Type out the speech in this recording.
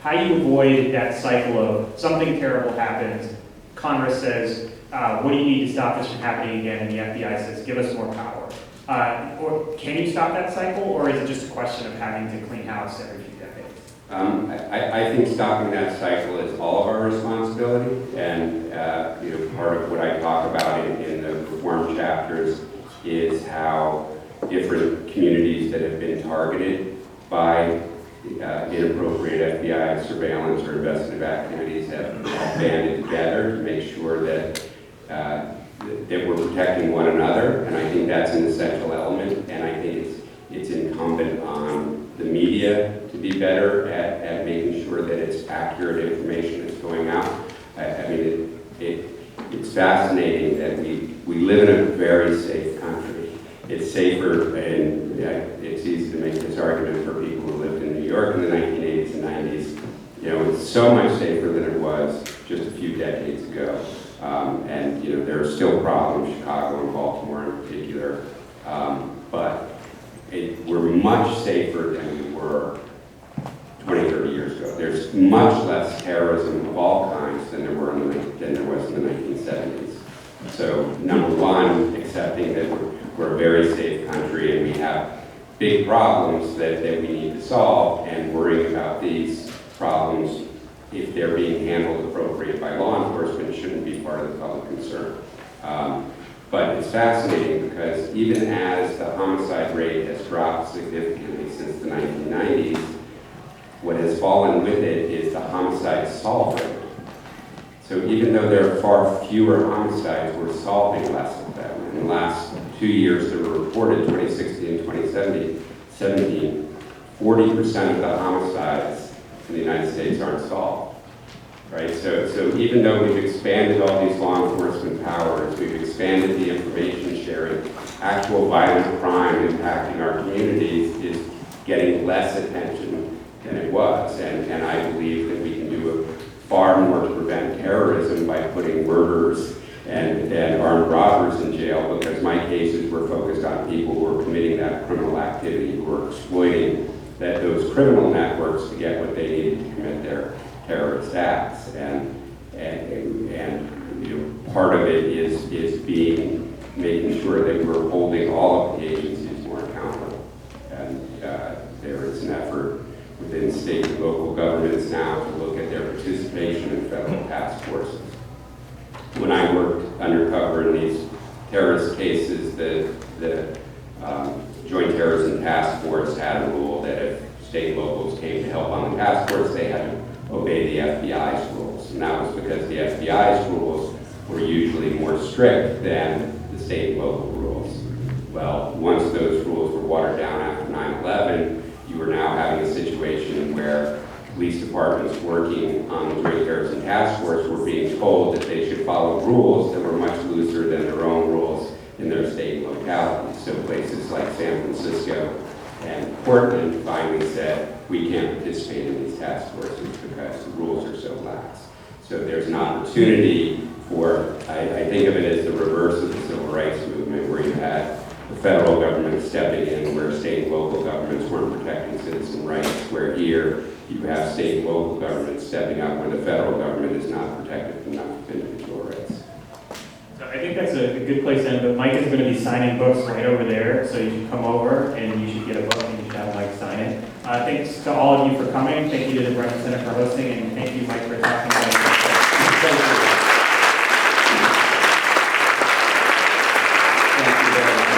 how you avoid that cycle of something terrible happens, Congress says, what do you need to stop this from happening again? And the FBI says, give us more power. Or can you stop that cycle, or is it just a question of having to clean house every few decades? I think stopping that cycle is all of our responsibility, and part of what I talk about in the reform chapters is how different communities that have been targeted by inappropriate FBI surveillance or investigative activities have banded together to make sure that that we're protecting one another, and I think that's an essential element, and I think it's incumbent on the media to be better at making sure that it's accurate information that's going out. I mean, it's fascinating that we live in a very safe country. It's safer, and it's easy to make this argument for people who lived in New York in the 1980s and 90s. It's so much safer than it was just a few decades ago. And there are still problems, Chicago and Baltimore in particular, but we're much safer than we were 20, 30 years ago. There's much less terrorism of all kinds than there was in the 1970s. So number one, accepting that we're a very safe country and we have big problems that we need to solve, and worrying about these problems, if they're being handled appropriately by law enforcement, shouldn't be part of the public concern. But it's fascinating because even as the homicide rate has dropped significantly since the 1990s, what has fallen with it is the homicide solve rate. So even though there are far fewer homicides, we're solving less of them. In the last 2 years that were reported, 2016 and 2017, 40% of the homicides in the United States aren't solved, right? So even though we've expanded all these law enforcement powers, we've expanded the information sharing, actual violent crime impacting our communities is getting less attention than it was. And I believe that we can do far more to prevent terrorism by putting murderers and armed robbers in jail, because my cases were focused on people who are committing that criminal activity, who are exploiting those criminal networks to get what they needed to commit their terrorist acts. And part of it is making sure that we're holding all of the agencies more accountable. And there is an effort within state and local governments now to look at their participation in federal task forces. When I worked undercover in these terrorist cases, the Joint Terrorism Task Force had a rule that if state locals came to help on the task force, they had to obey the FBI's rules. And that was because the FBI's rules were usually more strict than the state and local rules. Well, once those rules were watered down after 9/11, you were now having a situation where police departments working on the Joint Terrorism Task Force were being told that they should follow rules that were much looser than their own rules in their state and localities. So places like San Francisco and Portland finally said, we can't participate in these task forces because the rules are so lax. So there's an opportunity for, I think of it as the reverse of the civil rights movement, where you had the federal government stepping in where state and local governments weren't protecting citizen rights, where here you have state and local governments stepping up where the federal government is not protective enough of individual rights. So I think that's a good place to end, but Mike is going to be signing books right over there, so you should come over and you should get a book and you should have Mike sign it. Thanks to all of you for coming. Thank you to the Brennan Center for hosting, and thank you, Mike, for talking